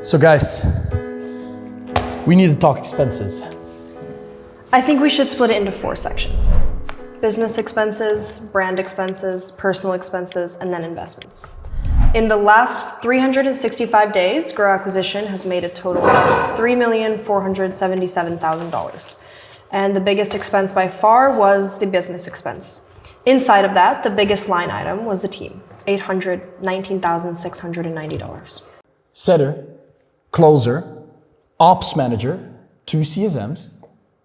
So guys, we need to talk expenses. I think we should split it into 4 sections. Business expenses, brand expenses, personal expenses, and then investments. In the last 365 days, Grow Acquisition has made a total of $3,477,000. And the biggest expense by far was the business expense. Inside of that, the biggest line item was the team, $819,690. Setter, closer, ops manager, 2 CSMs,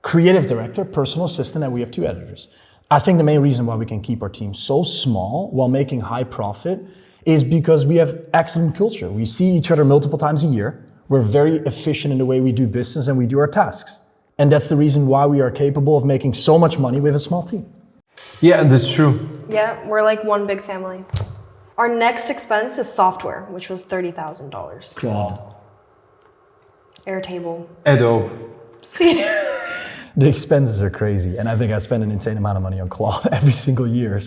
creative director, personal assistant, and we have 2 editors. I think the main reason why we can keep our team so small while making high profit is because we have excellent culture. We see each other multiple times a year. We're very efficient in the way we do business and we do our tasks. And that's the reason why we are capable of making so much money with a small team. Yeah, that's true. Yeah, we're like one big family. Our next expense is software, which was $30,000. Claude. Airtable. Adobe. See? The expenses are crazy, and I think I spend an insane amount of money on Claude every single year.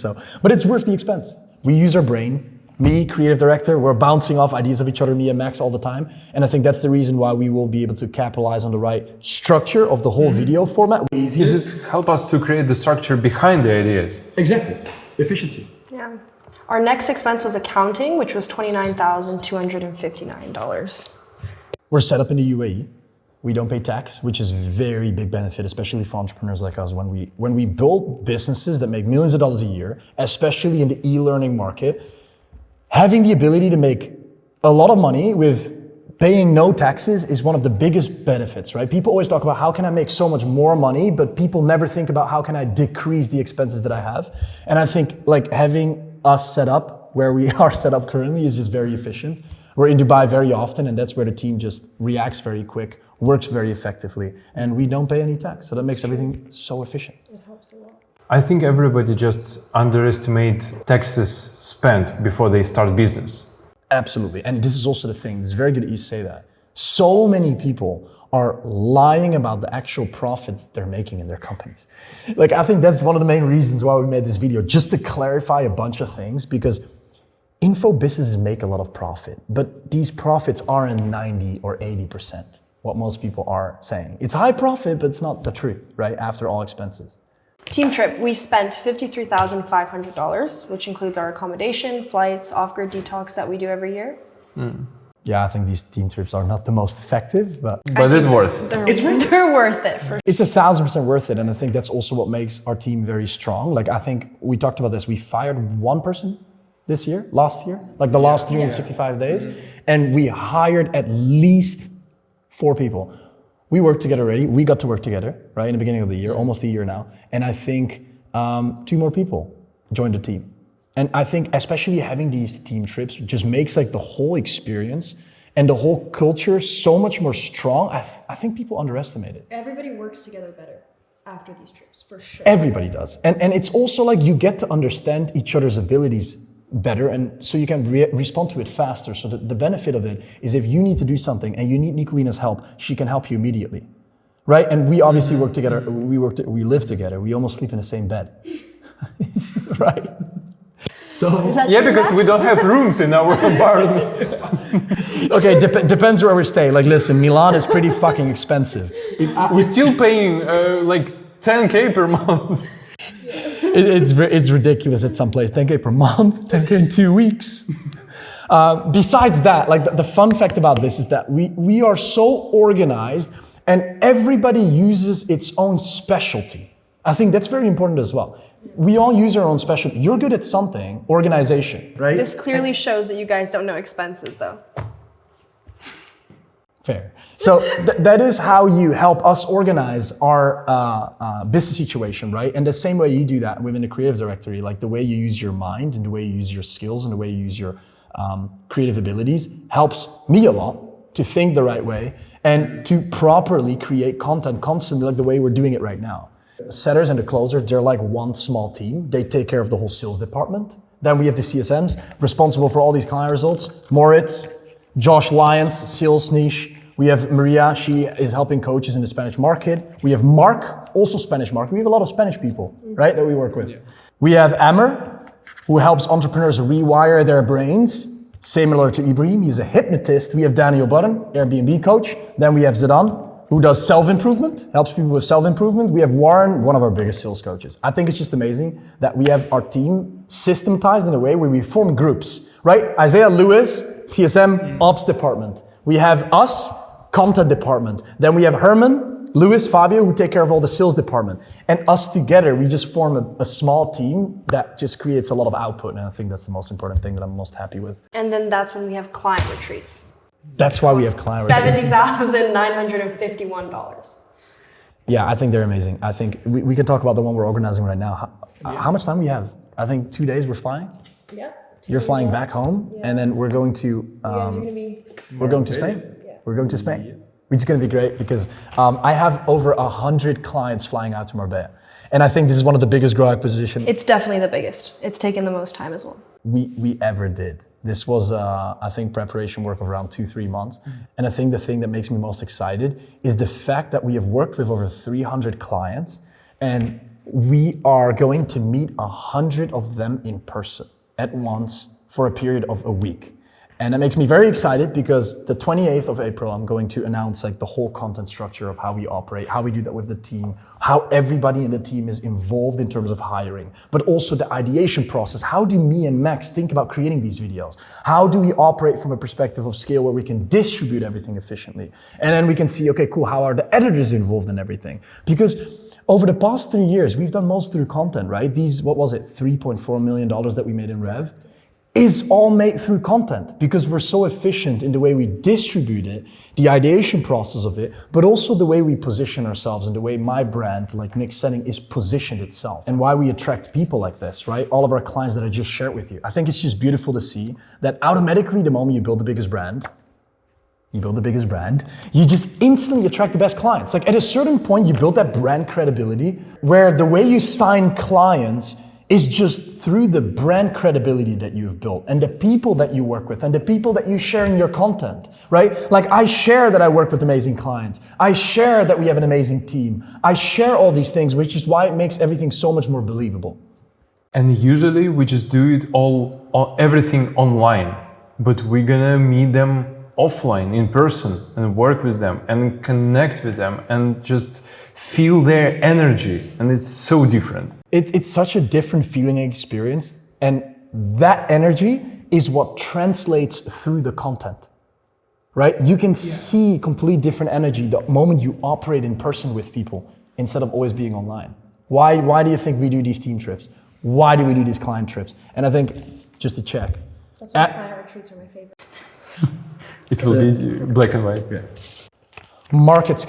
But it's worth the expense. We use our brain. Me, creative director, we're bouncing off ideas of each other, me and Max, all the time. And I think that's the reason why we will be able to capitalize on the right structure of the whole video format. This is help us to create the structure behind the ideas. Exactly. Efficiency. Yeah. Our next expense was accounting, which was $29,259. We're set up in the UAE. We don't pay tax, which is a very big benefit, especially for entrepreneurs like us. When we build businesses that make millions of dollars a year, especially in the e-learning market, having the ability to make a lot of money with paying no taxes is one of the biggest benefits, right? People always talk about how can I make so much more money, but people never think about how can I decrease the expenses that I have. And I think like having us set up where we are set up currently is just very efficient. We're in Dubai very often, and that's where the team just reacts very quick, works very effectively, and we don't pay any tax. So that makes everything so efficient. It helps a lot. I think everybody just underestimate taxes spent before they start business. Absolutely, and this is also the thing, it's very good that you say that. So many people are lying about the actual profits they're making in their companies. Like, I think that's one of the main reasons why we made this video, just to clarify a bunch of things, because info businesses make a lot of profit, but these profits aren't 90 or 80%, what most people are saying. It's high profit, but it's not the truth, right? After all expenses. Team trip, we spent $53,500, which includes our accommodation, flights, off-grid detox that we do every year. Yeah, I think these team trips are not the most effective, but it's worth it. They're worth it for sure. It's 1,000% worth it, and I think that's also what makes our team very strong. Like, I think we talked about this, we fired 1 person last year, like the last 365 days, and we hired at least 4 people. We worked together already. We got to work together, right, in the beginning of the year, almost a year now. And I think 2 more people joined the team. And I think especially having these team trips just makes like the whole experience and the whole culture so much more strong. I think people underestimate it. Everybody works together better after these trips, for sure. Everybody does. And it's also like you get to understand each other's abilities better, and so you can respond to it faster. So the benefit of it is if you need to do something and you need Nicolina's help, she can help you immediately, right? And we obviously work together, we live together, we almost sleep in the same bed, right? So Yeah, because we don't have rooms in our apartment. okay, depends where we stay. Like, listen, Milan is pretty fucking expensive. We're still paying like 10K per month. It's ridiculous at some place. 10K per month, 10K in 2 weeks. Besides that, like the fun fact about this is that we are so organized and everybody uses its own specialty. I think that's very important as well. We all use our own specialty. You're good at something, organization, right? This clearly shows that you guys don't know expenses though. Fair. So that is how you help us organize our business situation, right? And the same way you do that within the creative directory, like the way you use your mind and the way you use your skills and the way you use your creative abilities helps me a lot to think the right way and to properly create content constantly, like the way we're doing it right now. Setters and the closers, they're like one small team. They take care of the whole sales department. Then we have the CSMs responsible for all these client results. Moritz, Josh Lyons, sales niche. We have Maria, she is helping coaches in the Spanish market. We have Mark, also Spanish market. We have a lot of Spanish people, right, that we work with. Yeah. We have Amber, who helps entrepreneurs rewire their brains. Similar to Ibrahim, he's a hypnotist. We have Daniel Button, Airbnb coach. Then we have Zidan, who does self-improvement, helps people with self-improvement. We have Warren, one of our biggest sales coaches. I think it's just amazing that we have our team systematized in a way where we form groups, right? Isaiah Lewis, CSM, Ops department. We have us, content department. Then we have Herman, Lewis, Fabio, who take care of all the sales department. And us together, we just form a small team that just creates a lot of output. And I think that's the most important thing that I'm most happy with. And then that's when we have client retreats. That's why we have client retreats. $70,951. Yeah, I think they're amazing. I think we can talk about the one we're organizing right now. How much time we have? I think 2 days we're flying. Yeah. You're flying back home, and then we're going to. We're going to Spain. Yeah. We're going to Spain. Which is going to be great because I have over 100 clients flying out to Marbella, and I think this is one of the biggest growth acquisition. It's definitely the biggest. It's taken the most time as well. We ever did. This was, I think, preparation work of around 2-3 months. And I think the thing that makes me most excited is the fact that we have worked with over 300 clients, and we are going to meet 100 of them in person at once for a period of a week. And that makes me very excited because the 28th of April, I'm going to announce like the whole content structure of how we operate, how we do that with the team, how everybody in the team is involved in terms of hiring, but also the ideation process. How do me and Max think about creating these videos? How do we operate from a perspective of scale where we can distribute everything efficiently? And then we can see, okay, cool, how are the editors involved in everything? Because over the past 3 years, we've done most through content, right? These, what was it, $3.4 million that we made in rev? Is all made through content because we're so efficient in the way we distribute it, the ideation process of it, but also the way we position ourselves and the way my brand, like Nik Setting, is positioned itself and why we attract people like this, right? All of our clients that I just shared with you. I think it's just beautiful to see that automatically the moment you build the biggest brand, you just instantly attract the best clients. Like at a certain point, you build that brand credibility where the way you sign clients is just through the brand credibility that you've built and the people that you work with and the people that you share in your content, right? Like I share that I work with amazing clients. I share that we have an amazing team. I share all these things, which is why it makes everything so much more believable. And usually we just do it everything online, but we're gonna meet them offline, in person, and work with them and connect with them and just feel their energy. And it's so different. It's such a different feeling and experience, and that energy is what translates through the content, right? You can see complete different energy the moment you operate in person with people instead of always being online. Why do you think we do these team trips? Why do we do these client trips? And I think, just to check. That's why client retreats are my favorite. It will be black and white. Yeah. Markets.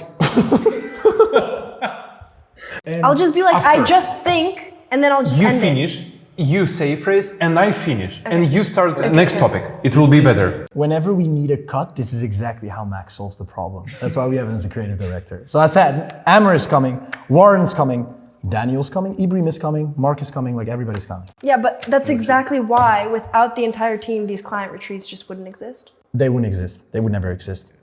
I'll just be like, I just think, and then I'll just You end finish, you say a phrase, and I finish. Okay. And you start the next topic. It will be better. Whenever we need a cut, this is exactly how Max solves the problem. That's why we have him as a creative director. So I said, Amr is coming, Warren's coming, Daniel's coming, Ibrahim is coming, Mark is coming, like everybody's coming. Yeah, but that's exactly why without the entire team, these client retreats just wouldn't exist. They wouldn't exist. They would never exist.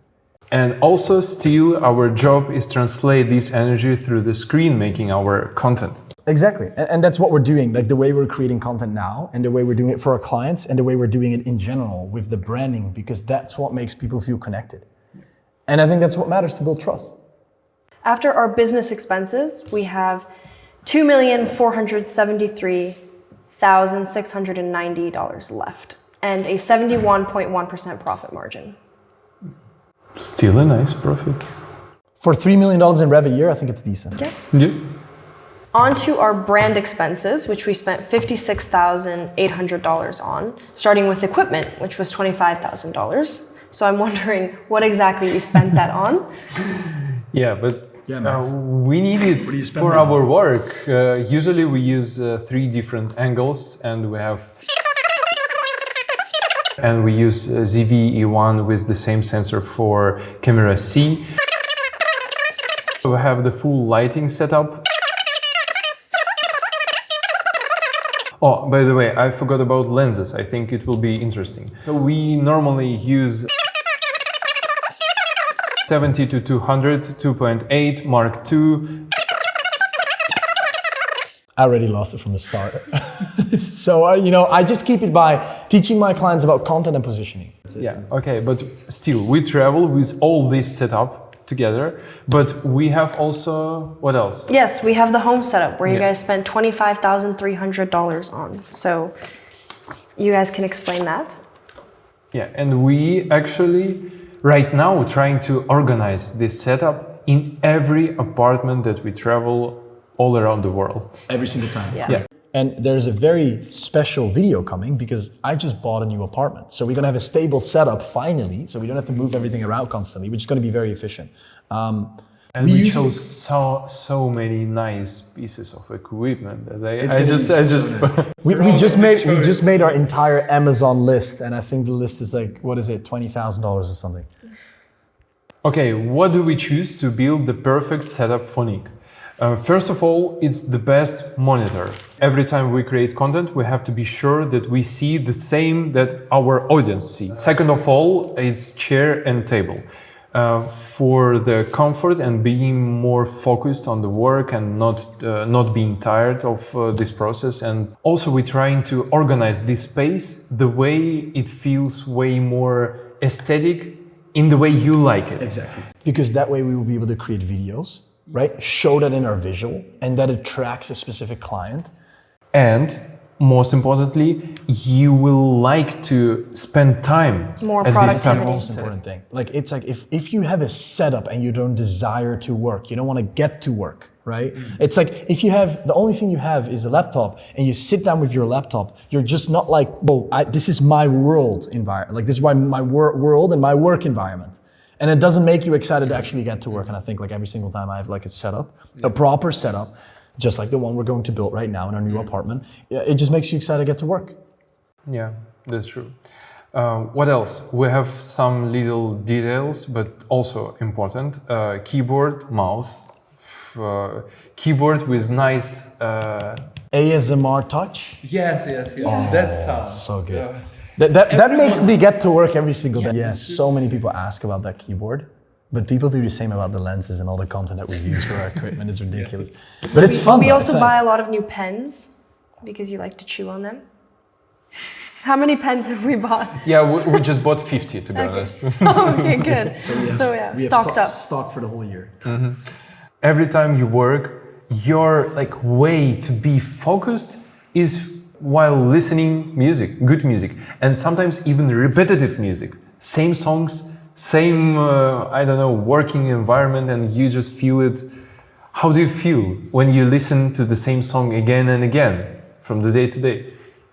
And also still our job is translate this energy through the screen, making our content. Exactly. And that's what we're doing. Like the way we're creating content now and the way we're doing it for our clients and the way we're doing it in general with the branding, because that's what makes people feel connected. And I think that's what matters to build trust. After our business expenses, we have $2,473,690 left and a 71.1% profit margin. Still a nice profit. For $3 million in rev a year, I think it's decent. Yeah. On to our brand expenses, which we spent $56,800 on, starting with equipment, which was $25,000. So I'm wondering what exactly we spent that on. Yeah, but we need it for our work. Usually we use 3 different angles, and we have... And we use ZV-E1 with the same sensor for camera C. So we have the full lighting setup. Oh, by the way, I forgot about lenses. I think it will be interesting. So we normally use 70-200, 2.8, Mark II. I already lost it from the start. So, I just keep it by teaching my clients about content and positioning. Yeah, okay, but still, we travel with all this setup together, but we have also, what else? Yes, we have the home setup where you Yeah. guys spent $25,300 on. So you guys can explain that? Yeah, and we actually right now trying to organize this setup in every apartment that we travel all around the world. Every single time. Yeah. And there's a very special video coming because I just bought a new apartment. So we're gonna have a stable setup finally, so we don't have to move everything around constantly, which is gonna be very efficient. And we chose so many nice pieces of equipment that we just made our entire Amazon list, and I think the list is like, what is it, $20,000 or something. Okay, what do we choose to build the perfect setup for Nik? First of all, it's the best monitor. Every time we create content, we have to be sure that we see the same that our audience sees. Second of all, it's chair and table. For the comfort and being more focused on the work and not being tired of this process. And also we're trying to organize this space the way it feels way more aesthetic in the way you like it. Exactly. Because that way we will be able to create videos, right? Show that in our visual, and that attracts a specific client. And most importantly, you will like to spend time More at this time. productivity. Most important thing. Like it's like if you have a setup and you don't desire to work, you don't want to get to work, right? It's like if you have the only thing you have is a laptop and you sit down with your laptop, you're just not like, well, this is my world environment. Like this is my world and my work environment. And it doesn't make you excited to actually get to work. And I think like every single time I have like a setup, a proper setup, just like the one we're going to build right now in our new apartment, it just makes you excited to get to work. Yeah, that's true. What else? We have some little details, but also important. Keyboard, mouse, keyboard with nice... ASMR touch. Yes. That's sound. So good. That makes me get to work every single day. Yeah, so many people ask about that keyboard. But people do the same about the lenses and all the content that we use for our equipment. It's ridiculous. But it's fun. We though. also It's buy nice. a lot of new pens because you like to chew on them. How many pens have we bought? Yeah, we just bought 50 to be honest. Okay, good. So yeah, We have stocked up. Stock for the whole year. Every time you work, your way to be focused is while listening music, good music, and sometimes even repetitive music. Same songs, same, working environment, and you just feel it. How do you feel when you listen to the same song again and again from the day to day?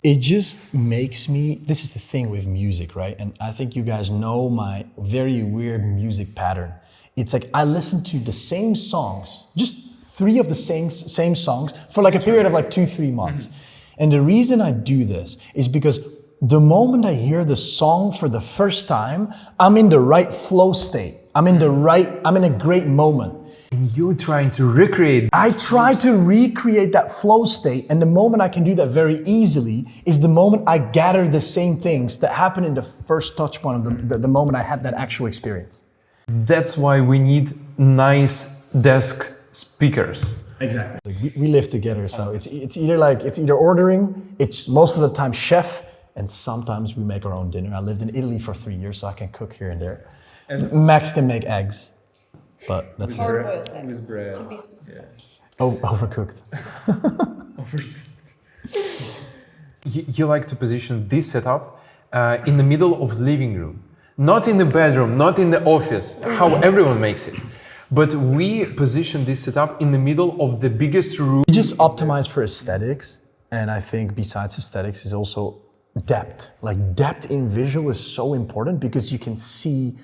It just makes me, this is the thing with music, right? And I think you guys know my very weird music pattern. It's like I listen to the same songs, just 3 of the same songs for like a period of like 2-3 months. And the reason I do this is because the moment I hear the song for the first time, I'm in the right flow state. I'm in a great moment. And you're trying to recreate. I try to recreate that flow state, and the moment I can do that very easily is the moment I gather the same things that happened in the first touch point of the moment I had that actual experience. That's why we need nice desk speakers. Exactly. We live together, so it's either ordering, it's most of the time chef, and sometimes we make our own dinner. I lived in Italy for 3 years, so I can cook here and there. And Max can make eggs, but that's Hard-boiled With bread. to be specific. overcooked. You like to position this setup in the middle of the living room, not in the bedroom, not in the office, how everyone makes it. But we position this setup in the middle of the biggest room. We just optimize for aesthetics, and I think besides aesthetics is also depth. Like depth in visual is so important because you can see,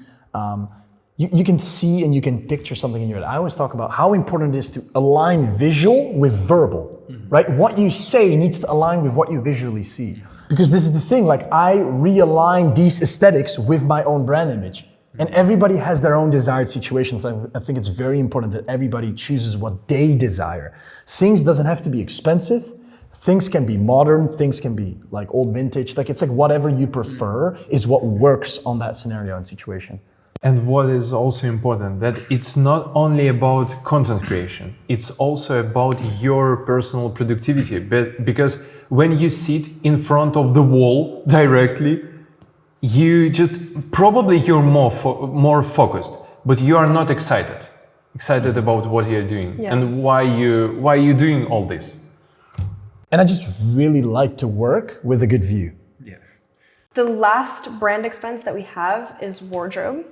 you can see and you can picture something in your head. I always talk about how important it is to align visual with verbal, right? What you say needs to align with what you visually see. Because this is the thing, like I realign these aesthetics with my own brand image. And everybody has their own desired situations. I think it's very important that everybody chooses what they desire. Things doesn't have to be expensive. Things can be modern. Things can be like old vintage. Like it's like whatever you prefer is what works on that scenario and situation. And what is also important, that it's not only about content creation, it's also about your personal productivity. But because when you sit in front of the wall directly, you're more focused, but you are not excited about what you're doing and why you doing all this. And I just really like to work with a good view. Yeah. The last brand expense that we have is wardrobe,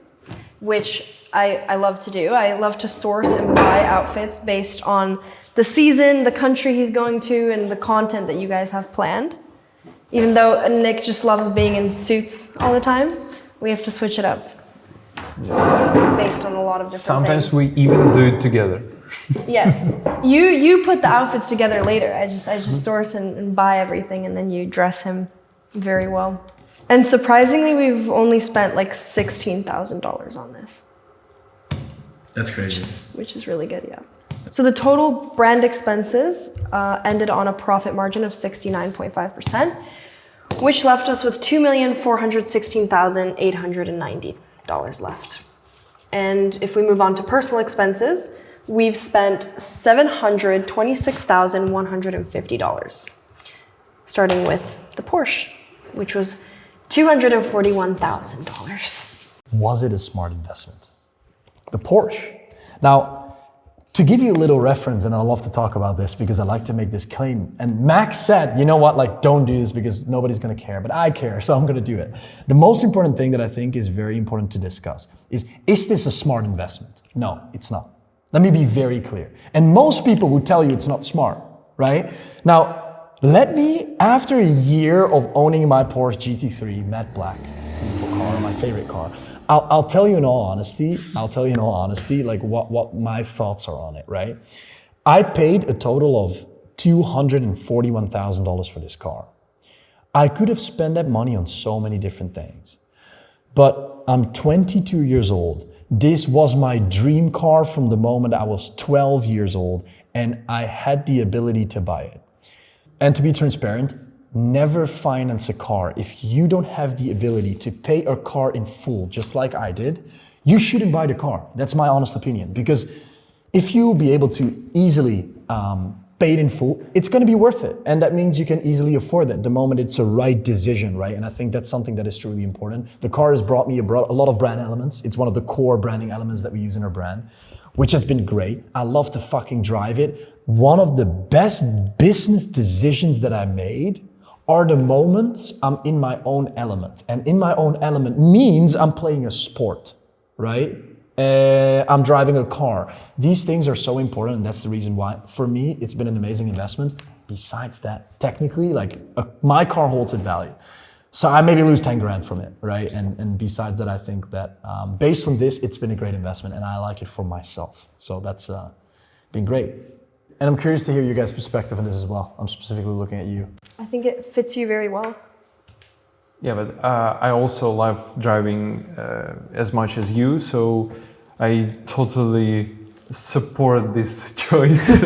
which I love to do. I love to source and buy outfits based on the season, the country he's going to, and the content that you guys have planned. Even though Nik just loves being in suits all the time, we have to switch it up based on a lot of different Sometimes things. we even do it together. Yes, you put the outfits together later. I just source and buy everything, and then you dress him very well. And surprisingly, we've only spent like $16,000 on this. That's crazy. Which is really good, yeah. So the total brand expenses ended on a profit margin of 69.5%, which left us with $2,416,890 left. And if we move on to personal expenses, we've spent $726,150, starting with the Porsche, which was $241,000. Was it a smart investment? The Porsche. Now, to give you a little reference, and I love to talk about this because I like to make this claim. And Max said, you know what, like, don't do this because nobody's gonna care, but I care, so I'm gonna do it. The most important thing that I think is very important to discuss is this a smart investment? No, it's not. Let me be very clear. And most people would tell you it's not smart, right? Now, let me, after a year of owning my Porsche GT3 matte black, beautiful car, my favorite car, I'll tell you in all honesty, like what my thoughts are on it, right? I paid a total of $241,000 for this car. I could have spent that money on so many different things, but I'm 22 years old. This was my dream car from the moment I was 12 years old, and I had the ability to buy it. And to be transparent, never finance a car if you don't have the ability to pay a car in full, just like I did. You shouldn't buy the car. That's my honest opinion. Because if you will be able to easily pay it in full, it's going to be worth it. And that means you can easily afford it the moment it's a right decision, right? And I think that's something that is truly important. The car has brought me a lot of brand elements. It's one of the core branding elements that we use in our brand, which has been great. I love to fucking drive it. One of the best business decisions that I made are the moments I'm in my own element. And in my own element means I'm playing a sport, right? I'm driving a car. These things are so important, and that's the reason why, for me, it's been an amazing investment. Besides that, technically, my car holds its value. So I maybe lose 10 grand from it, right? And besides that, I think that based on this, it's been a great investment, and I like it for myself. So that's been great. And I'm curious to hear your guys' perspective on this as well. I'm specifically looking at you. I think it fits you very well. Yeah, but I also love driving as much as you, so I totally support this choice.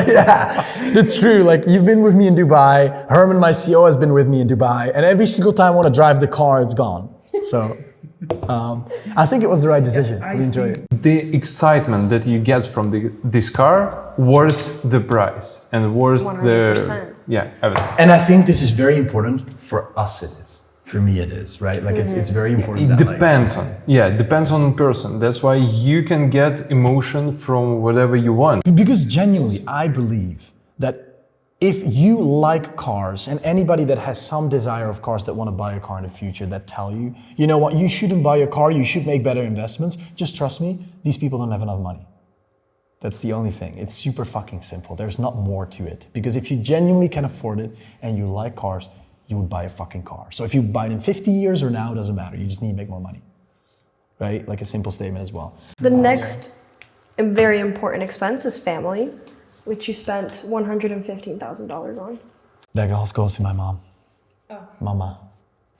yeah, it's true. Like, you've been with me in Dubai. Herman, my CEO, has been with me in Dubai, and every single time I want to drive the car, it's gone. So I think it was the right decision. We enjoy it. The excitement that you get from this car worth the price and worth 100%. Everything. And I think this is very important for us. It is. For me, it is, right? Like, it's very important. It depends on person. That's why you can get emotion from whatever you want. Because genuinely, I believe that if you like cars, and anybody that has some desire of cars that want to buy a car in the future that tell you, you know what, you shouldn't buy a car, you should make better investments, just trust me, these people don't have enough money. That's the only thing. It's super fucking simple. There's not more to it. Because if you genuinely can afford it and you like cars, you would buy a fucking car. So if you buy it in 50 years or now, it doesn't matter. You just need to make more money, right? Like a simple statement as well. The next very important expense is family, which you spent $115,000 on. That also goes to my mom. Oh. Mama.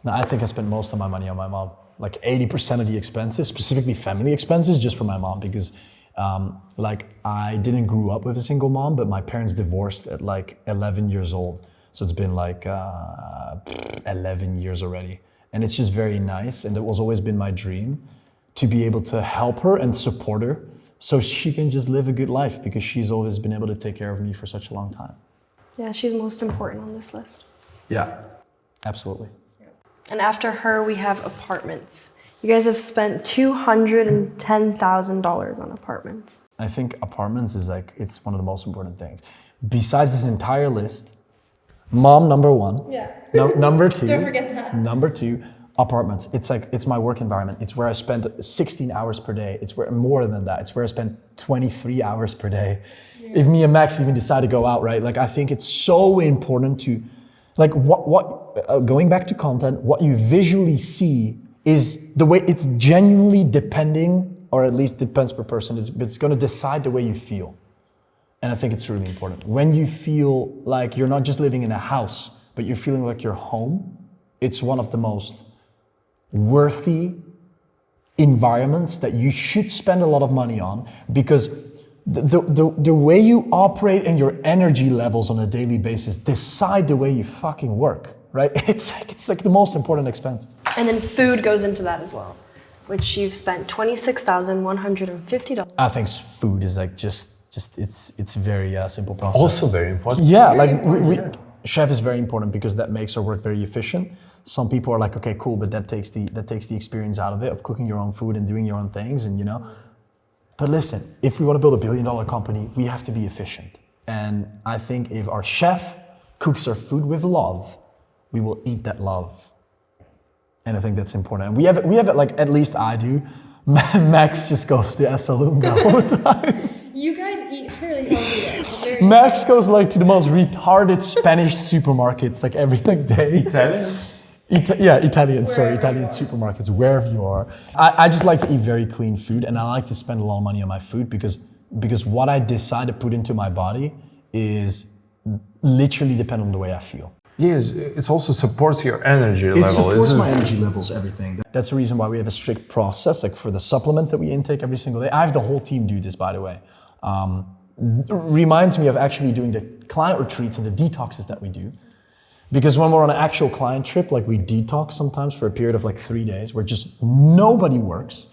No, I think I spent most of my money on my mom. Like 80% of the expenses, specifically family expenses, just for my mom, because I didn't grow up with a single mom, but my parents divorced at like 11 years old. So it's been like 11 years already. And it's just very nice. And it was always been my dream to be able to help her and support her so she can just live a good life because she's always been able to take care of me for such a long time. Yeah, she's most important on this list. Yeah, absolutely. And after her, we have apartments. You guys have spent $210,000 on apartments. I think apartments is like, it's one of the most important things. Besides this entire list, mom, number one. Yeah. Number two. Don't forget that. Number two, apartments. It's like, it's my work environment. It's where I spend 16 hours per day. It's where, more than that, it's where I spend 23 hours per day. Yeah. If me and Max even decide to go out, right? Like, I think it's so important to, like, going back to content, what you visually see is the way it's genuinely depending, or at least depends per person, it's going to decide the way you feel. And I think it's really important. When you feel like you're not just living in a house, but you're feeling like you're home, it's one of the most worthy environments that you should spend a lot of money on, because the way you operate and your energy levels on a daily basis decide the way you fucking work, right? It's like the most important expense. And then food goes into that as well, which you've spent $26,150. I think food is like just it's very simple process. Also very important. Yeah, like chef is very important because that makes our work very efficient. Some people are like, okay, cool, but that takes the experience out of it, of cooking your own food and doing your own things, and you know. But listen, if we want to build a billion-dollar company, we have to be efficient. And I think if our chef cooks our food with love, we will eat that love. And I think that's important. And we have it like, at least I do. Max just goes to Essalunga all the time. You guys eat fairly healthy. Max goes like to the most retarded Spanish supermarkets like every day. Italian? Italian supermarkets, wherever you are. I just like to eat very clean food, and I like to spend a lot of money on my food because what I decide to put into my body is literally dependent on the way I feel. Yes, it also supports your energy level. It supports my energy levels, everything. That's the reason why we have a strict process, like for the supplements that we intake every single day. I have the whole team do this, by the way. Reminds me of actually doing the client retreats and the detoxes that we do. Because when we're on an actual client trip, like we detox sometimes for a period of like 3 days where just nobody works.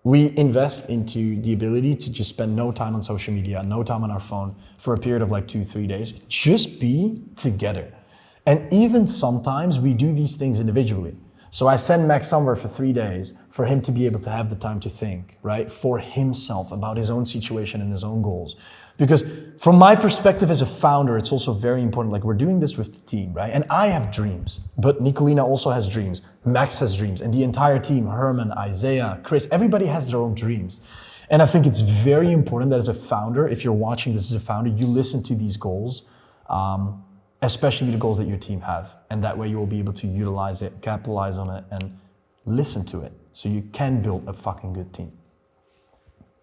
We invest into the ability to just spend no time on social media, no time on our phone for a period of like 2-3 days. Just be together. And even sometimes we do these things individually. So I send Max somewhere for 3 days for him to be able to have the time to think, right? For himself about his own situation and his own goals. Because from my perspective as a founder, it's also very important, like we're doing this with the team, right? And I have dreams, but Nicolina also has dreams, Max has dreams, and the entire team, Herman, Isaiah, Chris, everybody has their own dreams. And I think it's very important that as a founder, if you're watching this as a founder, you listen to these goals, especially the goals that your team have. And that way you will be able to utilize it, capitalize on it, and listen to it. So you can build a fucking good team.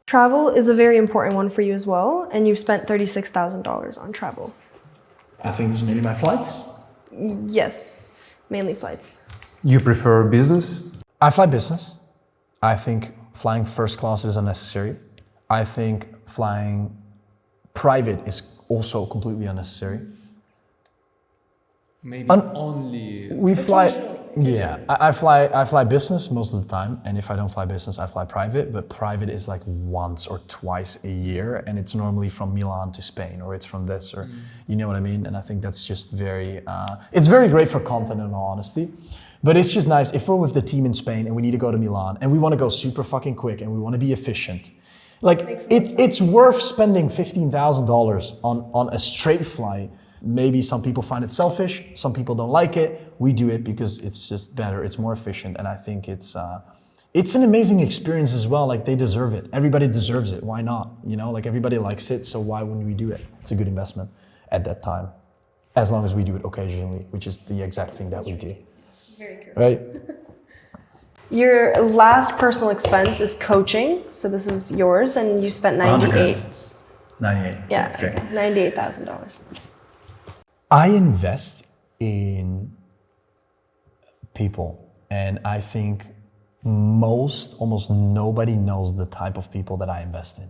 Travel is a very important one for you as well, and you've spent $36,000 on travel. I think this is mainly my flights. Yes, mainly flights. You prefer business? I fly business. I think flying first class is unnecessary. I think flying private is also completely unnecessary. Maybe only. We fly. Yeah, I fly business most of the time, and if I don't fly business, I fly private. But private is like once or twice a year, and it's normally from Milan to Spain, or it's from this, or you know what I mean. And I think that's just very. It's very great for content, in all honesty. But it's just nice if we're with the team in Spain and we need to go to Milan and we want to go super fucking quick and we want to be efficient. Like it's worth spending $15,000 on a straight flight. Maybe some people find it selfish, some people don't like it. We do it because it's just better, it's more efficient, and I think it's an amazing experience as well. Like they deserve it. Everybody deserves it. Why not? You know, like everybody likes it, so why wouldn't we do it? It's a good investment at that time, as long as we do it occasionally, which is the exact thing that we do. Very correct. Right? Your last personal expense is coaching, so this is yours, and you spent $98,000. 98. Yeah, Okay. $98,000. I invest in people, and I think almost nobody knows the type of people that I invest in.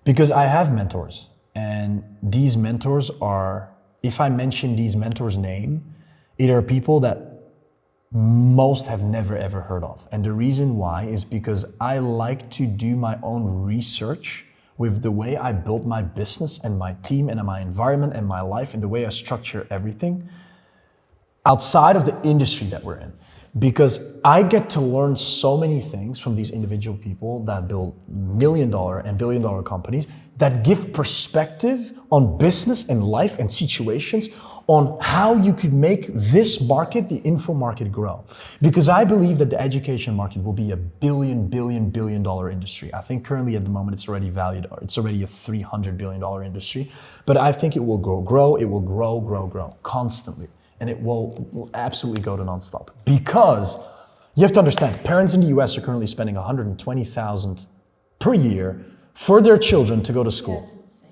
Because I have mentors, and these mentors are, if I mention these mentors' name, either people that most have never ever heard of. And the reason why is because I like to do my own research with the way I build my business and my team and my environment and my life and the way I structure everything outside of the industry that we're in. Because I get to learn so many things from these individual people that build $1 million and $1 billion companies that give perspective on business and life and situations on how you could make this market, the info market, grow. Because I believe that the education market will be a $1 billion industry. I think currently at the moment it's already valued, it's already a $300 billion industry. But I think it will grow, it will grow constantly. And it will absolutely go to nonstop. Because you have to understand, parents in the US are currently spending $120,000 per year for their children to go to school. That's insane.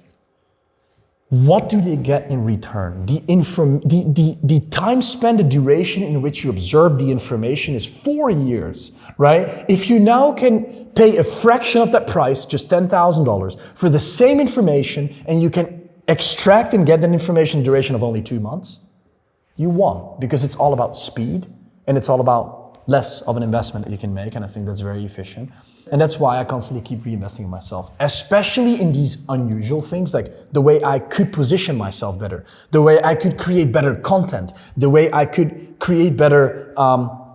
What do they get in return? The time spent, the duration in which you observe the information is 4 years, right? If you now can pay a fraction of that price, just $10,000, for the same information, and you can extract and get that information in the duration of only 2 months, you won, because it's all about speed and it's all about less of an investment that you can make, and I think that's very efficient. And that's why I constantly keep reinvesting in myself, especially in these unusual things, like the way I could position myself better, the way I could create better content, the way I could create better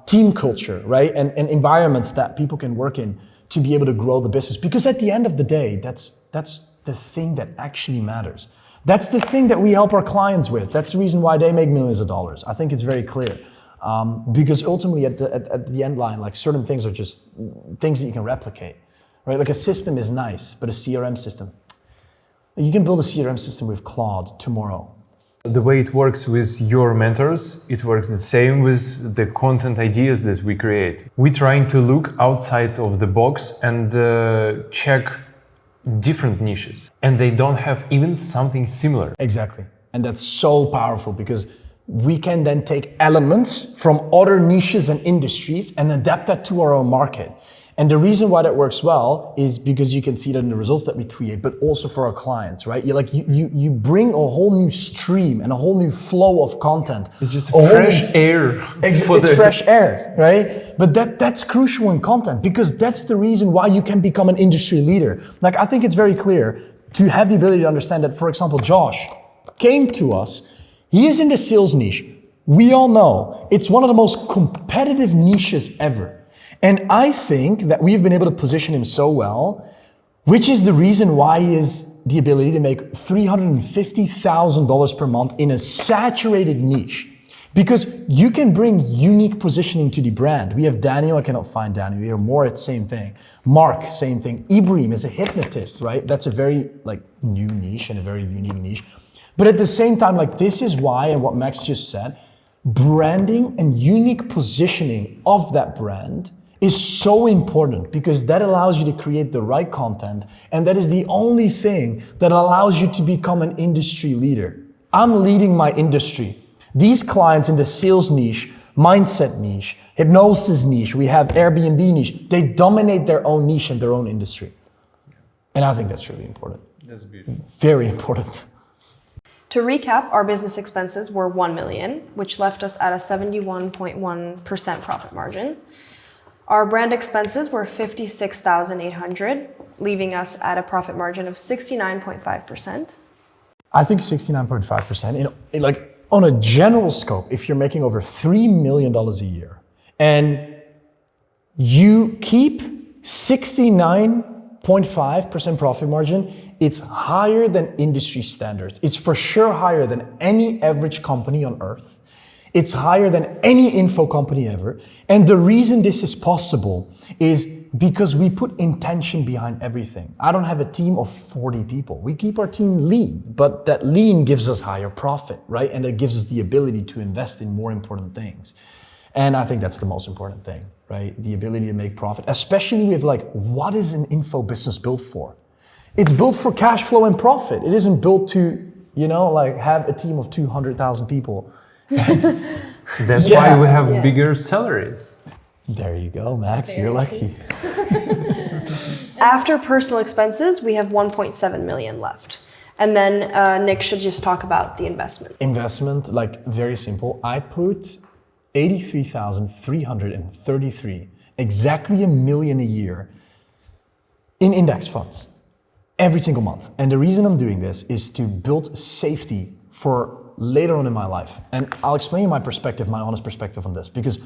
team culture, right? And environments that people can work in to be able to grow the business. Because at the end of the day, that's the thing that actually matters. That's the thing that we help our clients with. That's the reason why they make millions of dollars. I think it's very clear. Because ultimately at the end line, like certain things are just things that you can replicate, right? Like a system is nice, but a CRM system, you can build a CRM system with Claude tomorrow. The way it works with your mentors, it works the same with the content ideas that we create. We're trying to look outside of the box and check different niches, and they don't have even something similar. Exactly. And that's so powerful, because we can then take elements from other niches and industries and adapt that to our own market. And the reason why that works well is because you can see that in the results that we create, but also for our clients, right? You bring a whole new stream and a whole new flow of content. It's just fresh air. It's fresh air, right? But that's crucial in content, because that's the reason why you can become an industry leader. Like, I think it's very clear to have the ability to understand that, for example, Josh came to us. He is in the sales niche. We all know it's one of the most competitive niches ever. And I think that we've been able to position him so well, which is the reason why he has the ability to make $350,000 per month in a saturated niche. Because you can bring unique positioning to the brand. We have Daniel, I cannot find Daniel here. Moritz, same thing. Mark, same thing. Ibrahim is a hypnotist, right? That's a very new niche and a very unique niche. But at the same time, this is why, and what Max just said, branding and unique positioning of that brand is so important, because that allows you to create the right content, and that is the only thing that allows you to become an industry leader. I'm leading my industry. These clients in the sales niche, mindset niche, hypnosis niche, we have Airbnb niche, they dominate their own niche and their own industry. And I think that's really important. That's beautiful. Very important. To recap, our business expenses were $1 million, which left us at a 71.1% profit margin. Our brand expenses were $56,800, leaving us at a profit margin of 69.5%. I think 69.5%. On a general scope, if you're making over $3 million a year and you keep 69.5% profit margin, it's higher than industry standards. It's for sure higher than any average company on earth. It's higher than any info company ever. And the reason this is possible is because we put intention behind everything. I don't have a team of 40 people. We keep our team lean, but that lean gives us higher profit, right? And it gives us the ability to invest in more important things. And I think that's the most important thing, right? The ability to make profit, especially with what is an info business built for? It's built for cash flow and profit. It isn't built to, have a team of 200,000 people. That's why we have bigger salaries. There you go, Max, you're lucky. After personal expenses, we have 1.7 million left. And then Nik should just talk about the investment. Investment, very simple. I put 83,333, exactly $1 million a year in index funds every single month. And the reason I'm doing this is to build safety for later on in my life. And I'll explain you my perspective, my honest perspective on this, because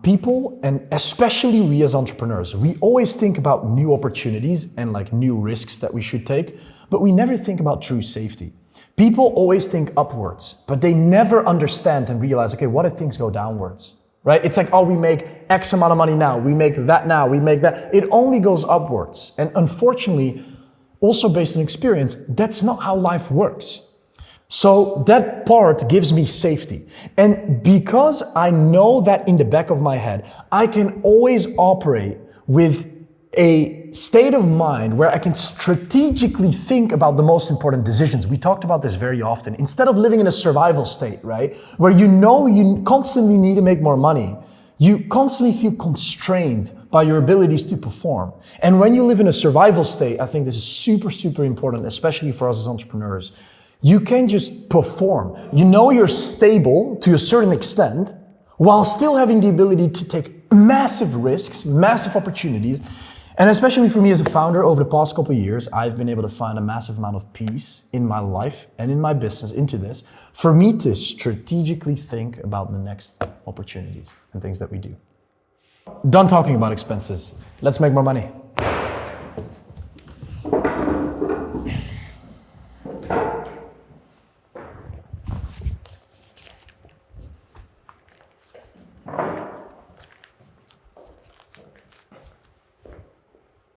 people, and especially we as entrepreneurs, we always think about new opportunities and like new risks that we should take, but we never think about true safety. People always think upwards, but they never understand and realize, okay, what if things go downwards, right? It's like, oh, we make X amount of money now, we make that now, we make that. It only goes upwards. And unfortunately, also based on experience, that's not how life works. So that part gives me safety. And because I know that in the back of my head, I can always operate with a state of mind where I can strategically think about the most important decisions. We talked about this very often. Instead of living in a survival state, right? Where you know you constantly need to make more money, you constantly feel constrained by your abilities to perform. And when you live in a survival state, I think this is super, super important, especially for us as entrepreneurs. You can just perform. You know you're stable to a certain extent while still having the ability to take massive risks, massive opportunities. And especially for me as a founder, over the past couple of years, I've been able to find a massive amount of peace in my life and in my business into this for me to strategically think about the next opportunities and things that we do. Done talking about expenses. Let's make more money.